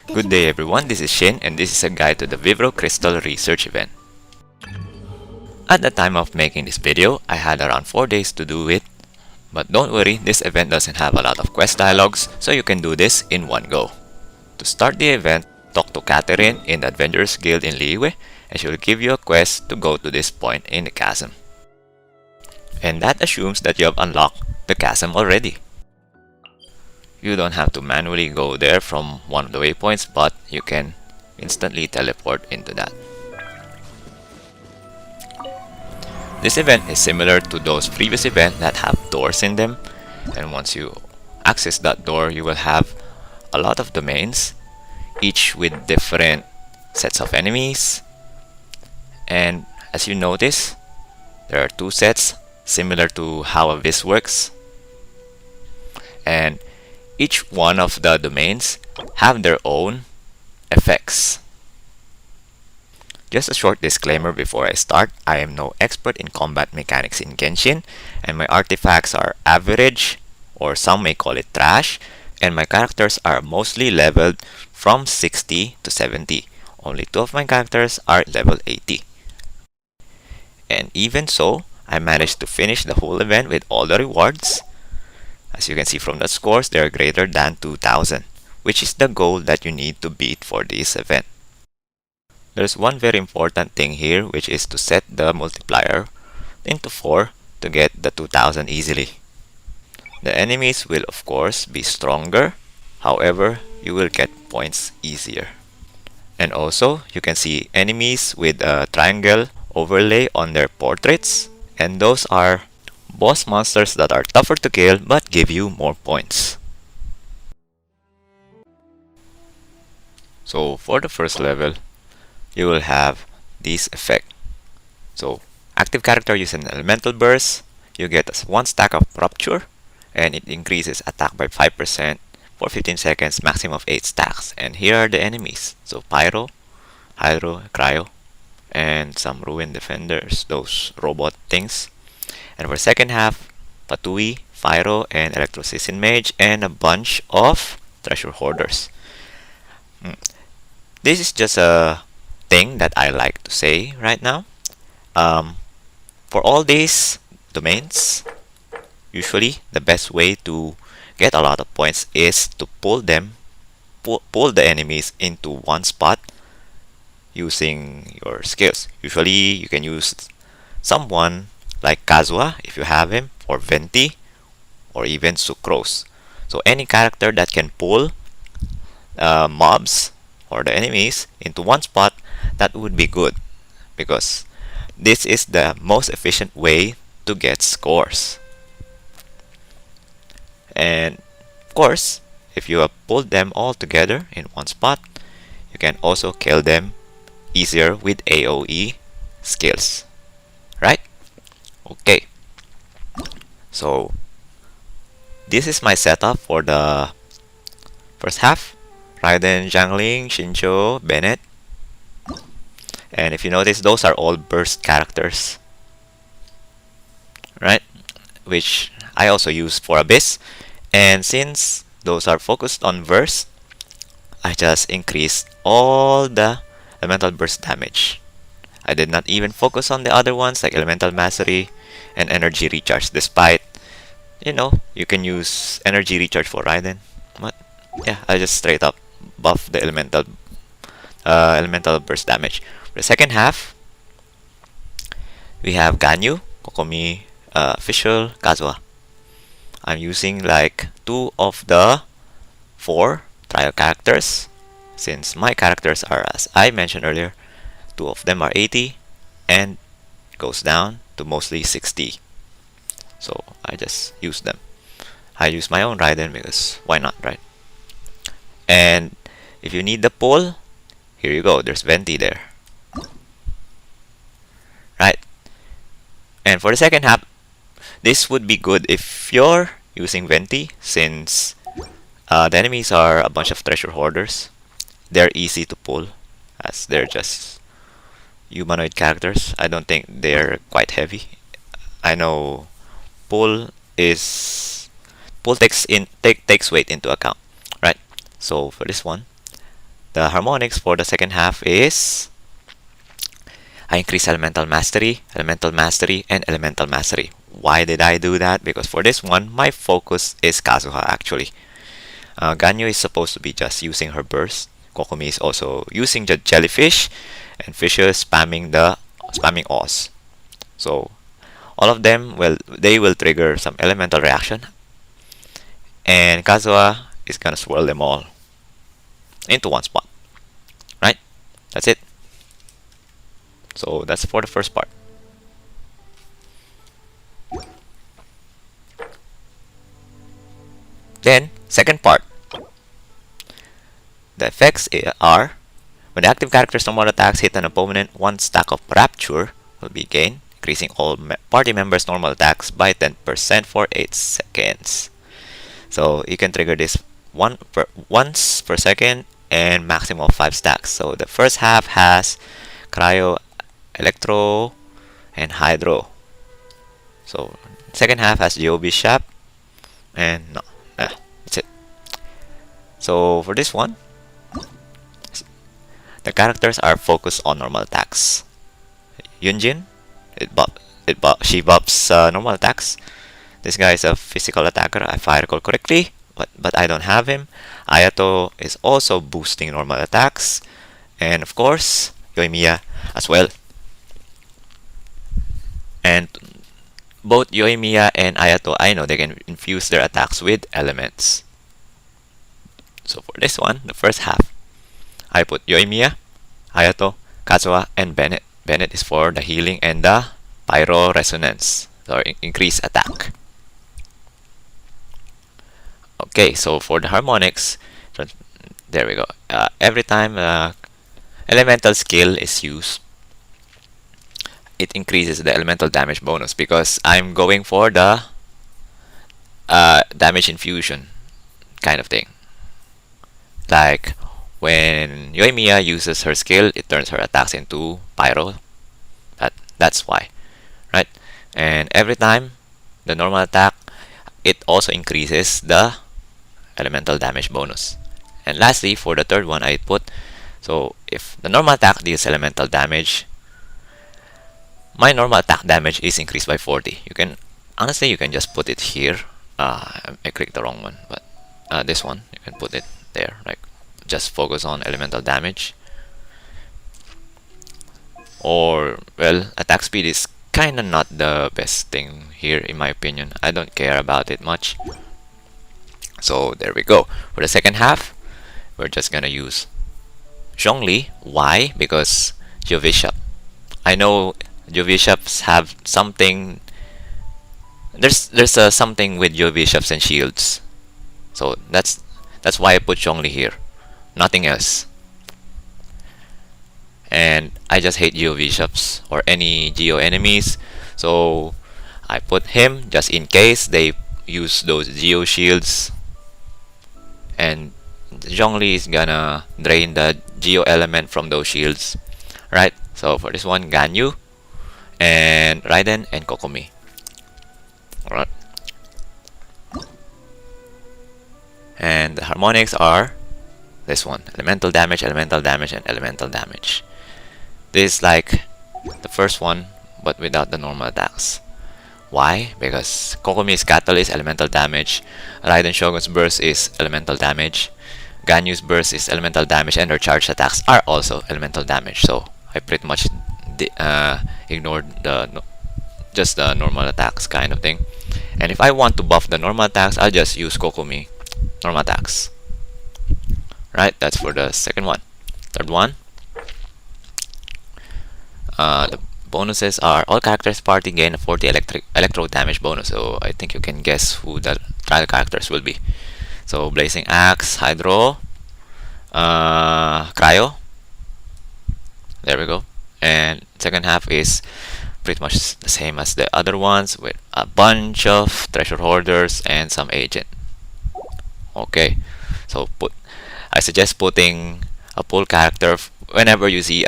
Good day everyone, this is Shin and this is a guide to the Vibro-Crystal research event. At the time of making this video, I had around 4 days to do it. But don't worry, this event doesn't have a lot of quest dialogues, so you can do this in one go. To start the event, talk to Catherine in the Adventurers Guild in Liyue and she will give you a quest to go to this point in the chasm. And that assumes that you have unlocked the chasm already. You don't have to manually go there from one of the waypoints, but you can instantly teleport into that. This event is similar to those previous events that have doors in them, and once you access that door, you will have a lot of domains, each with different sets of enemies. And as you notice, there are two sets similar to how Abyss works, and each one of the domains have their own effects. Just a short disclaimer before I start, I am no expert in combat mechanics in Genshin, and my artifacts are average, or some may call it trash, and my characters are mostly leveled from 60 to 70. Only 2 of my characters are level 80. And even so, I managed to finish the whole event with all the rewards. As you can see from the scores, they are greater than 2000, which is the goal that you need to beat for this event. There's one very important thing here, which is to set the multiplier into 4 to get the 2000 easily. The enemies will of course be stronger, however, you will get points easier. And also, you can see enemies with a triangle overlay on their portraits, and those are boss monsters that are tougher to kill but give you more points. So for the first level, you will have this effect. So active character uses an elemental burst, you get 1 stack of rupture, and it increases attack by 5% for 15 seconds, maximum of 8 stacks. And here are the enemies. So Pyro, Hydro, Cryo, and some Ruin Defenders, those robot things. And for second half, Patui, Pyro, and Electrocystin Mage, and a bunch of Treasure Hoarders. This is just a thing that I like to say right now. For all these domains, usually the best way to get a lot of points is to pull the enemies into one spot using your skills. Usually you can use someone like Kazuha if you have him, or Venti, or even Sucrose. So any character that can pull mobs or the enemies into one spot, that would be good, because this is the most efficient way to get scores. And of course, if you have pulled them all together in one spot, you can also kill them easier with AoE skills, right? Okay, so this is my setup for the first half. Raiden, Zhangling, Shincho, Bennett. And if you notice, those are all burst characters, right? Which I also use for Abyss. And since those are focused on burst, I just increased all the elemental burst damage. I did not even focus on the other ones like elemental mastery and energy recharge, despite, you know, you can use energy recharge for Raiden. But yeah, I just straight up buff the elemental burst damage. For the second half, we have Ganyu, Kokomi, Official, Kazuha. I'm using like 2 of the 4 trial characters, since my characters are, as I mentioned earlier, 2 of them are 80 and goes down to mostly 60. So I just use them. I use my own Raiden because why not, right? And if you need the pull, here you go, there's Venti there, right? And for the second half, this would be good if you're using Venti, since the enemies are a bunch of treasure hoarders. They're easy to pull as they're just humanoid characters. I don't think they're quite heavy. I know pull takes weight into account, right? So for this one, the harmonics for the second half is I increase elemental mastery, and elemental mastery. Why did I do that? Because for this one, my focus is Kazuha actually. Ganyu is supposed to be just using her burst. Kokomi is also using the jellyfish, and Fisher spamming Oz. So all of them, well, they will trigger some elemental reaction, and Kazuha is gonna swirl them all into one spot. Right? That's it. So that's for the first part. Then, second part. The effects are when the active character's normal attacks hit an opponent, one stack of Rapture will be gained, increasing all party members' normal attacks by 10% for 8 seconds. So you can trigger this once per second and maximum of 5 stacks. So the first half has Cryo, Electro, and Hydro. So second half has Geo Bishop, and no, that's it. So for this one, the characters are focused on normal attacks. Yunjin, she buffs normal attacks. This guy is a physical attacker, if I recall correctly, but I don't have him. Ayato is also boosting normal attacks, and of course Yoimiya as well. And both Yoimiya and Ayato, I know they can infuse their attacks with elements. So for this one, the first half, I put Yoimiya, Ayato, Kazuha, and Bennett. Bennett is for the healing and the pyro resonance, or increased attack. Okay, so for the harmonics, there we go. Every time elemental skill is used, it increases the elemental damage bonus because I'm going for the damage infusion kind of thing. Like when Yoimiya uses her skill, it turns her attacks into pyro. That's why, right? And every time the normal attack, it also increases the elemental damage bonus. And lastly, for the third one, I put, so if the normal attack deals elemental damage, my normal attack damage is increased by 40. You can, honestly, you can just put it here. I clicked the wrong one, but this one, you can put it there, like just focus on elemental damage. Or, well, attack speed is kinda not the best thing here in my opinion. I don't care about it much. So there we go. For the second half, we're just gonna use Zhongli. Why? Because Geobishop. I know Geobishops have something. There's something with Geobishops and shields. So that's why I put Zhongli here. Nothing else. And I just hate Geo Bishops or any Geo enemies, so I put him just in case they use those Geo shields, and Zhongli is gonna drain the Geo element from those shields, right? So for this one, Ganyu and Raiden and Kokomi. Alright. And the harmonics are this one: elemental damage, elemental damage, and elemental damage. This is like the first one, but without the normal attacks. Why? Because Kokomi's Catalyst, elemental damage. Raiden Shogun's Burst is elemental damage. Ganyu's Burst is elemental damage, and her charged attacks are also elemental damage. So I pretty much ignored just the normal attacks kind of thing. And if I want to buff the normal attacks, I'll just use Kokomi normal attacks. Right? That's for the second one. Third one. The bonuses are all characters party gain a 40 electro damage bonus. So I think you can guess who the trial characters will be. So Blazing Axe, Hydro, Cryo. There we go. And second half is pretty much the same as the other ones, with a bunch of treasure hoarders and some agent. Okay, so I suggest putting a pull character whenever you see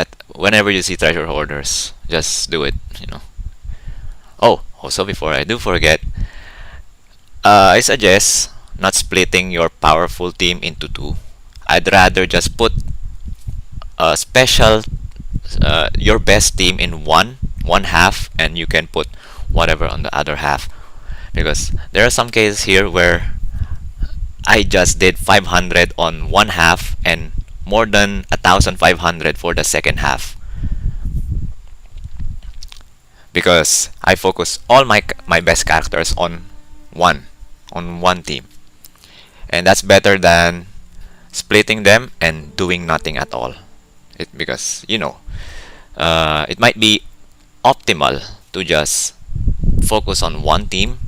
treasure hoarders. Just do it, you know. Oh, also before I do forget, I suggest not splitting your powerful team into two. I'd rather just put a special your best team in one half, and you can put whatever on the other half, because there are some cases here where I just did 500 on one half and more than 1,500 for the second half, because I focus all my best characters one on one team, and that's better than splitting them and doing nothing at all. Because it might be optimal to just focus on one team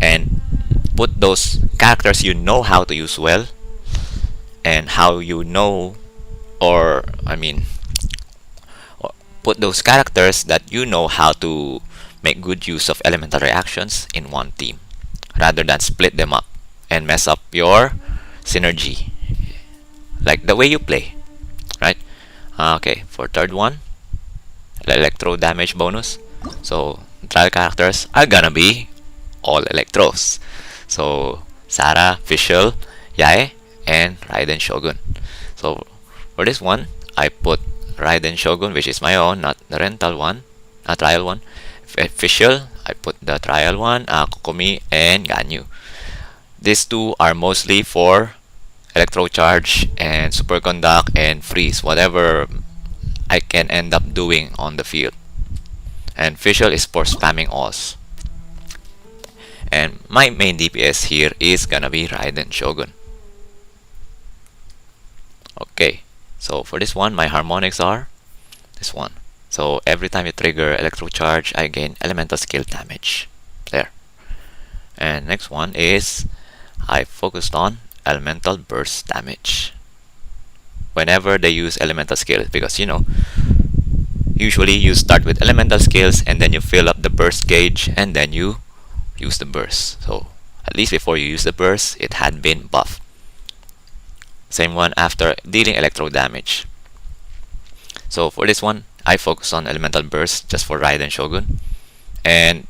and put those characters you know how to use well, and how you know, or I mean, put those characters that you know how to make good use of elemental reactions in one team, rather than split them up and mess up your synergy, like the way you play, right? Okay, for third one, electro damage bonus. So trial characters are gonna be all electros. So Sarah, Fischl, Yae, and Raiden Shogun. So for this one, I put Raiden Shogun, which is my own, not the rental one, trial one. Fischl, I put the trial one, Kokomi, and Ganyu. These two are mostly for electro charge and superconduct and freeze, whatever I can end up doing on the field. And Fischl is for spamming alls. And my main DPS here is gonna be Raiden Shogun. Okay, so for this one, my harmonics are this one. So every time you trigger electro charge, I gain elemental skill damage. There. And next one is I focused on elemental burst damage whenever they use elemental skills, because usually you start with elemental skills and then you fill up the burst gauge and then you use the burst. So at least before you use the burst, it had been buffed. Same one after dealing electro damage. So for this one, I focus on elemental burst just for Raiden Shogun and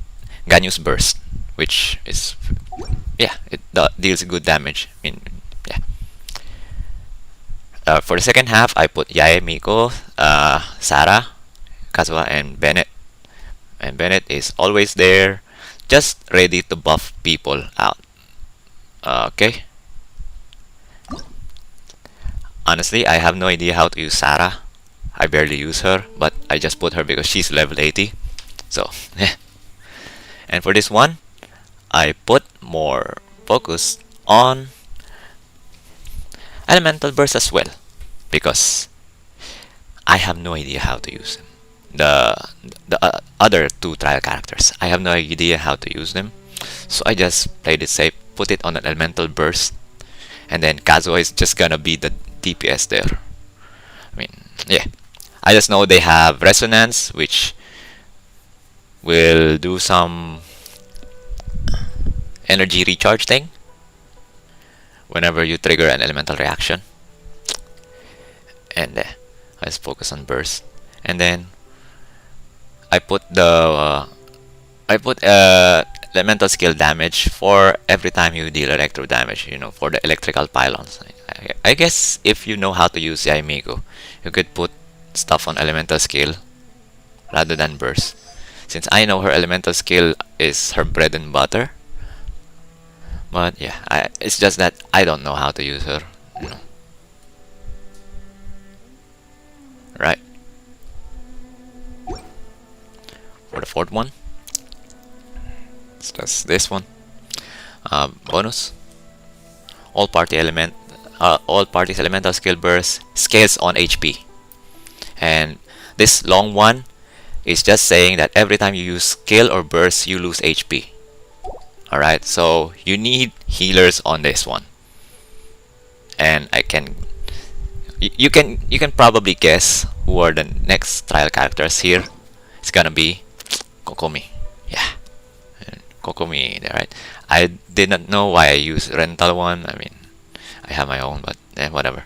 Ganyu's burst, which is it deals good damage. For the second half, I put Yae, Miko, Sarah, Kazuha, and Bennett. And Bennett is always there, just ready to buff people out. Okay. Honestly, I have no idea how to use Sarah. I barely use her, but I just put her because she's level 80. So, and for this one, I put more focus on elemental burst as well, because I have no idea how to use them. The other two trial characters, I have no idea how to use them, so I just played it safe, put it on an elemental burst, and then Kazuha is just gonna be the DPS there. I just know they have resonance, which will do some energy recharge thing whenever you trigger an elemental reaction. And I just focus on burst, and then I put elemental skill damage for every time you deal electro damage. For the electrical pylons. I guess if you know how to use Yaimigo, you could put stuff on elemental skill rather than burst, since I know her elemental skill is her bread and butter. But yeah, it's just that I don't know how to use her. Right. For the fourth one, it's just this one. Bonus. All parties elemental skill burst scales on HP. And this long one is just saying that every time you use skill or burst, you lose HP. Alright, so you need healers on this one. And you can probably guess who are the next trial characters here. It's gonna be Kokomi. Yeah. And Kokomi, right? I did not know why I used rental one. I have my own, but whatever.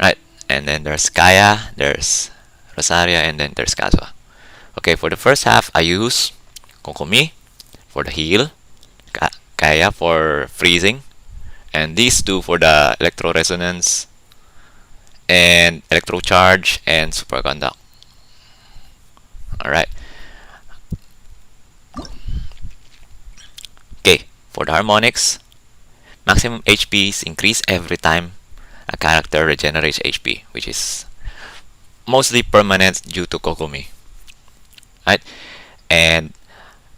Right. And then there's Kaya, there's Rosaria, and then there's Kazuha. Okay, for the first half, I use Kokomi for the heal, Kaya for freezing, and these two for the electro resonance, and electrocharge and superconduct. Alright. Okay, for the harmonics, maximum HP is increased every time a character regenerates HP, which is mostly permanent due to Kokumi. Right? And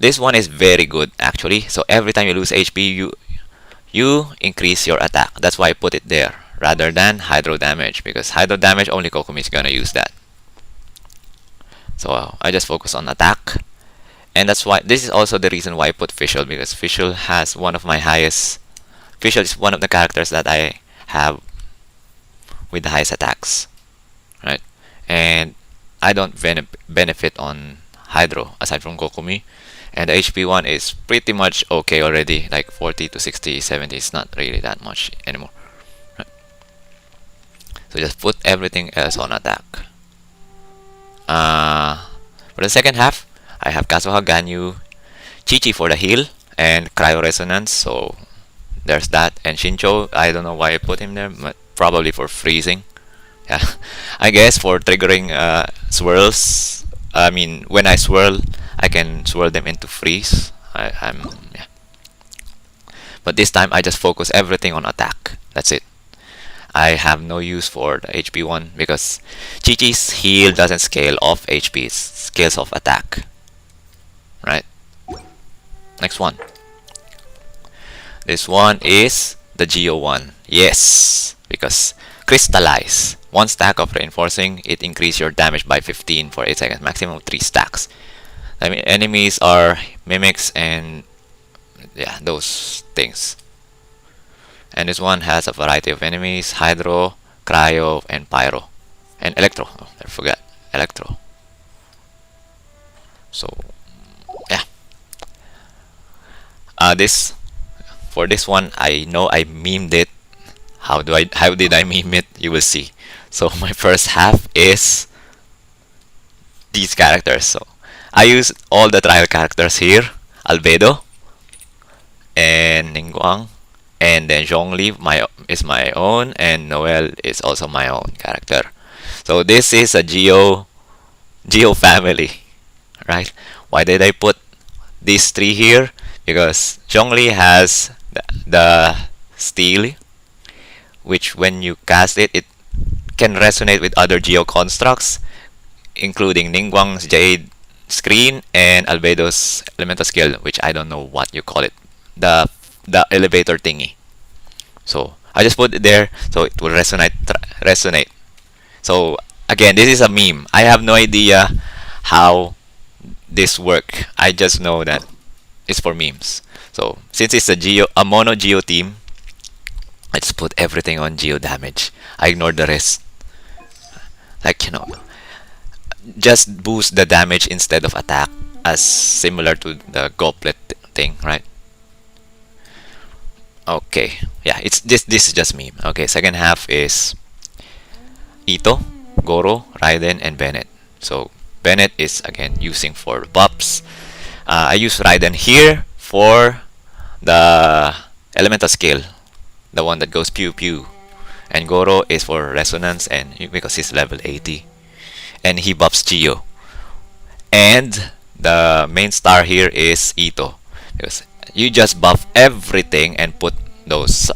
this one is very good actually. So every time you lose HP, you increase your attack. That's why I put it there rather than hydro damage, because hydro damage only Kokumi is gonna use that. So I just focus on attack, and that's why this is also the reason why I put Fischl, because Fischl has one of my highest. Fischl is one of the characters that I have with the highest attacks, right? And I don't benefit on hydro aside from Kokumi, and the HP one is pretty much okay already, like 40 to 60, 70. It's not really that much anymore. Right? So just put everything else on attack. For the second half, I have Kazuha Ganyu, Chi-Chi for the heal, and Cryo Resonance, so there's that. And Shincho, I don't know why I put him there, but probably for freezing. Yeah, I guess for triggering swirls. I mean, when I swirl, I can swirl them into freeze. Yeah. But this time, I just focus everything on attack. That's it. I have no use for the HP one because Chi-Chi's heal doesn't scale off HP, it scales off attack. Right? Next one. This one is the Geo one. Yes, because crystallize. One stack of reinforcing, it increases your damage by 15 for 8 seconds, maximum 3 stacks. I mean, enemies are mimics and yeah, those things. And this one has a variety of enemies: hydro, cryo, and pyro, and electro. Oh, I forgot electro. So yeah, this for this one, I know I memed it. How did I meme it? You will see. So my first half is these characters. So I use all the trial characters here: Albedo and Ningguang. And then Zhongli is my own, and Noel is also my own character. So this is a Geo family, right? Why did I put these three here? Because Zhongli has the steel, which when you cast it, it can resonate with other Geo constructs, including Ningguang's Jade Screen and Albedo's Elemental Skill, which I don't know what you call it. The elevator thingy. So I just put it there so it will resonate. So again, this is a meme. I have no idea how this work. I just know that it's for memes. So since it's a mono Geo team, I just put everything on Geo damage. I ignore the rest. Like, you know, just boost the damage instead of attack, as similar to the goblet thing, right? Okay, yeah, it's this is just meme. Okay, second half is Ito, Goro, Raiden, and Bennett. So Bennett is again using for buffs. I use Raiden here for the elemental skill, the one that goes pew pew, and Goro is for resonance, and because he's level 80, and he buffs Geo. And the main star here is Ito, because you just buff everything and put those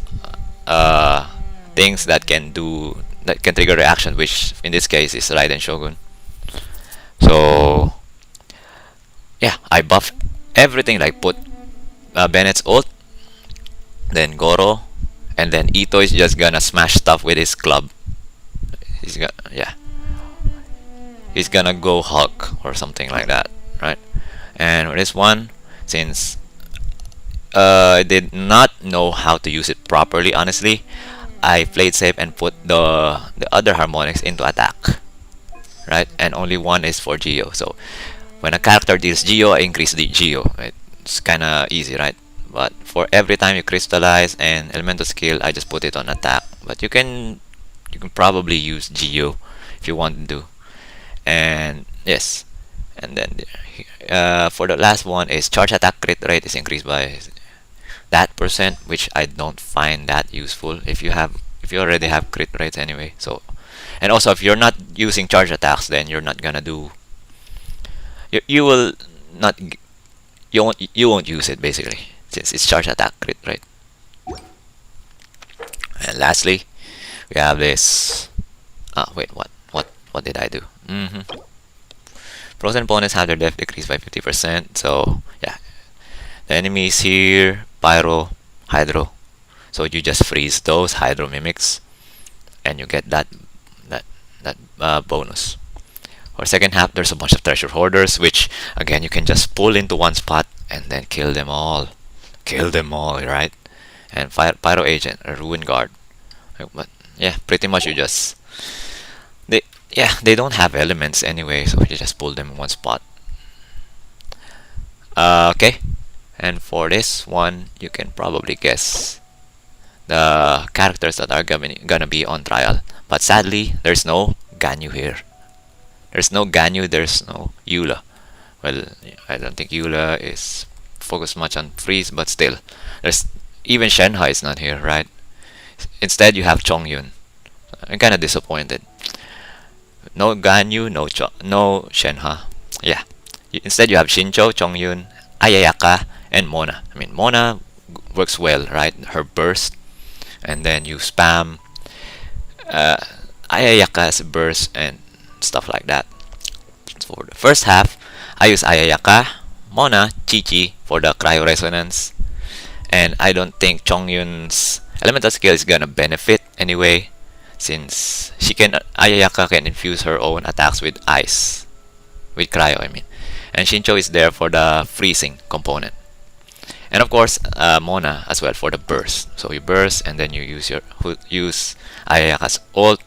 things that can trigger reaction, which in this case is Raiden Shogun. So yeah, I buff everything, like put Bennett's ult, then Goro, and then Ito is just gonna smash stuff with his club. He's gonna go Hulk or something like that, right? And with this one, since I did not know how to use it properly, honestly, I played safe and put the other harmonics into attack, right? And only one is for Geo. So when a character deals Geo, I increase the Geo. It's kind of easy, right? But for every time you crystallize and elemental skill, I just put it on attack. But you can probably use Geo if you want to. And yes, and then for the last one is charge attack crit rate is increased by that %, which I don't find that useful if you already have crit rates anyway. So And also, if you're not using charge attacks, then you're not gonna do. You will not. You won't use it basically, since it's charge attack crit, right? And lastly, we have this. Wait, what did I do? Frozen opponents have their def decreased by 50%. So yeah, the enemies here, Pyro, Hydro. So you just freeze those Hydro mimics, and you get that bonus. For second half, there's a bunch of treasure hoarders, which again you can just pull into one spot and then kill them all. Kill them all, right? And Pyro Agent, a Ruin Guard. But yeah, pretty much you just they don't have elements anyway, so you just pull them in one spot. Okay, and for this one, you can probably guess the characters that are gonna be on trial. But sadly, there's no Ganyu here. There's no Ganyu, there's no Eula. Well, I don't think Eula is focused much on freeze, but still, there's even Shenhai is not here, right? Instead, you have Chongyun. I'm kind of disappointed. No Ganyu, no Shenha. Yeah. Instead, you have Shincho, Chongyun, Ayayaka, and Mona. I mean, Mona works well, right? Her burst, and then you spam Ayayaka's burst and stuff like that. So for the first half, I use Ayayaka, Mona, Chi-Chi for the cryo resonance, and I don't think Chongyun's elemental skill is gonna benefit anyway, since Ayayaka can infuse her own attacks with ice, with cryo, I mean, and Shincho is there for the freezing component, and of course Mona as well for the burst. So you burst and then you use Ayayaka's ult,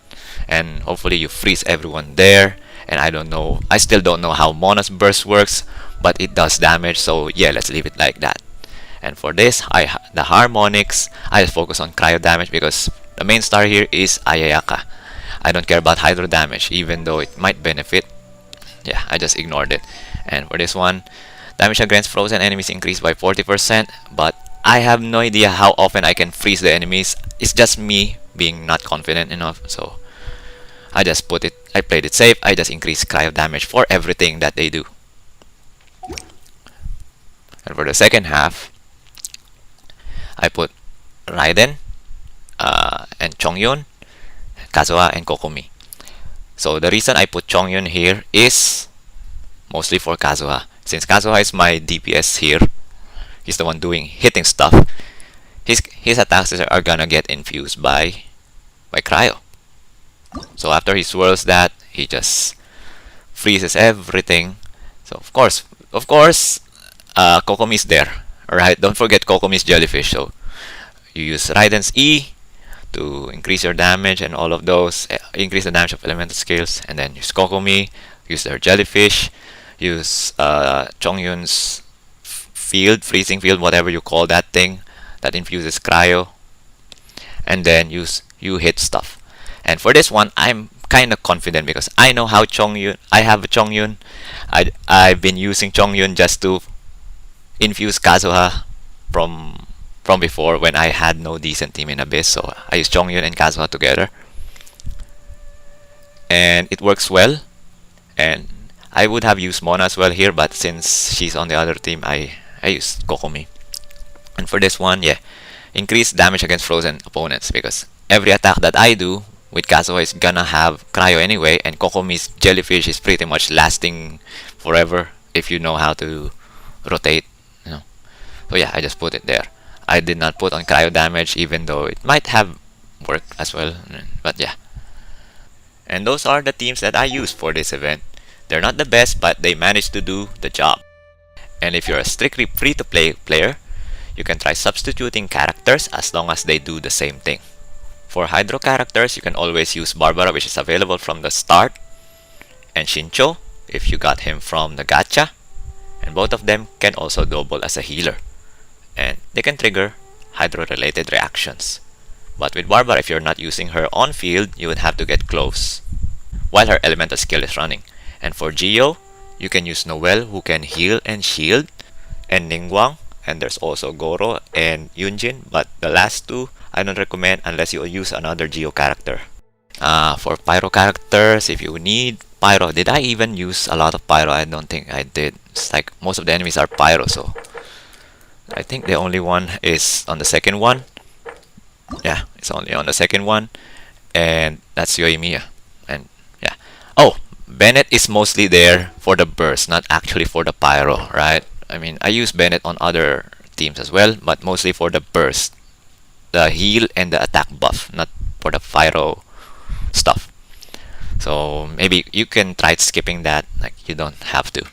and hopefully you freeze everyone there. And I still don't know how Mona's burst works, but it does damage, so yeah, let's leave it like that. And for this, the harmonics, I just focus on cryo damage because the main star here is Ayayaka. I don't care about hydro damage, even though it might benefit. Yeah, I just ignored it. And for this one, damage against frozen enemies increased by 40%, but I have no idea how often I can freeze the enemies. It's just me being not confident enough, so I played it safe. I just increased cryo damage for everything that they do. And for the second half, I put Raiden, and Chongyun, Kazuha, and Kokomi. So the reason I put Chongyun here is mostly for Kazuha. Since Kazuha is my DPS here, he's the one hitting stuff. His attacks are gonna get infused by cryo. So after he swirls that, he just freezes everything. So of course, Kokomi's there. Alright, don't forget Kokomi's jellyfish. So you use Raiden's E to increase your damage and all of those, increase the damage of elemental skills, and then use Kokomi, use their jellyfish, use Chongyun's freezing field, whatever you call that thing that infuses cryo, and then you hit stuff. And for this one, I'm kind of confident because I know how I have a Chongyun. I've been using Chongyun just to infuse Kazuha from before when I had no decent team in Abyss. So I use Chongyun and Kazuha together, and it works well. And I would have used Mona as well here, but since she's on the other team, I used Kokomi. And for this one, yeah, increase damage against frozen opponents, because every attack that I do with Kazuha is gonna have cryo anyway, and Kokomi's jellyfish is pretty much lasting forever if you know how to rotate, you know. So yeah, I just put it there. I did not put on cryo damage, even though it might have worked as well, but yeah. And those are the teams that I used for this event. They're not the best, but they managed to do the job. And if you're a strictly free-to-play player, you can try substituting characters as long as they do the same thing. For Hydro characters, you can always use Barbara, which is available from the start, and Shincho, if you got him from the gacha, and both of them can also double as a healer, and they can trigger Hydro-related reactions. But with Barbara, if you're not using her on field, you would have to get close while her elemental skill is running. And for Geo, you can use Noelle, who can heal and shield, and Ningguang, and there's also Goro and Yunjin, but the last two I don't recommend unless you use another Geo character. For pyro characters, if you need pyro, did I even use a lot of pyro? I don't think I did. It's like most of the enemies are pyro, so I think the only one is on the second one. Yeah, it's only on the second one, and that's Yoimiya. And yeah. Oh, Bennett is mostly there for the burst, not actually for the pyro, right? I mean, I use Bennett on other teams as well, but mostly for the burst, the heal, and the attack buff, not for the pyro stuff. So maybe you can try skipping that, like you don't have to.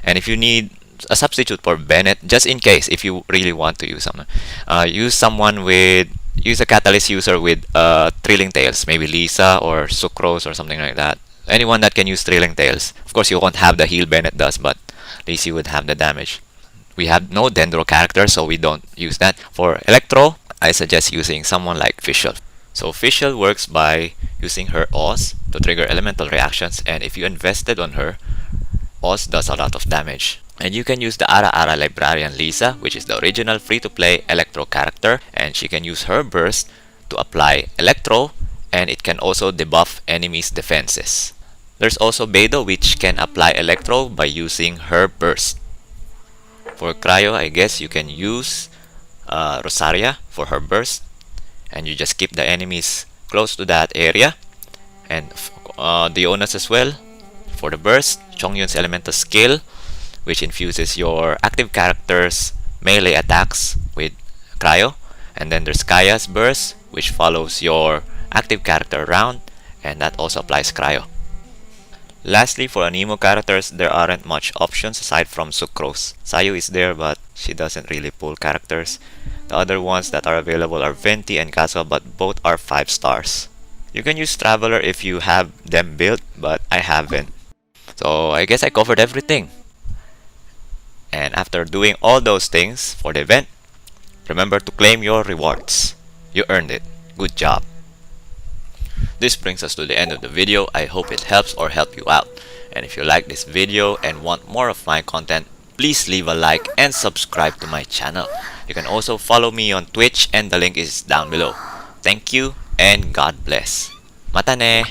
And if you need a substitute for Bennett, just in case, if you really want to use someone, use a catalyst user with Thrilling Tales, maybe Lisa or Sucrose or something like that. Anyone that can use Thrilling Tales. Of course, you won't have the heal Bennett does, but at least you would have the damage. We have no Dendro character, so we don't use that. For Electro, I suggest using someone like Fischl. So Fischl works by using her Oz to trigger elemental reactions, and if you invested on her, Oz does a lot of damage. And you can use the Ara Ara Librarian Lisa, which is the original free-to-play Electro character, and she can use her burst to apply Electro, and it can also debuff enemies' defenses. There's also Beidou, which can apply Electro by using her burst. For Cryo, I guess you can use Rosaria for her burst, and you just keep the enemies close to that area. And Dionas as well for the burst. Chongyun's elemental skill, which infuses your active character's melee attacks with Cryo. And then there's Kaya's burst, which follows your active character around, and that also applies Cryo. Lastly, for Anemo characters, there aren't much options aside from Sucrose. Sayu is there, but she doesn't really pull characters. The other ones that are available are Venti and Kazuha, but both are 5 stars. You can use Traveler if you have them built, but I haven't. So I guess I covered everything. And after doing all those things for the event, remember to claim your rewards. You earned it. Good job. This brings us to the end of the video. I hope it helps or help you out. And if you like this video and want more of my content, please leave a like and subscribe to my channel. You can also follow me on Twitch and the link is down below. Thank you and God bless. Mata ne!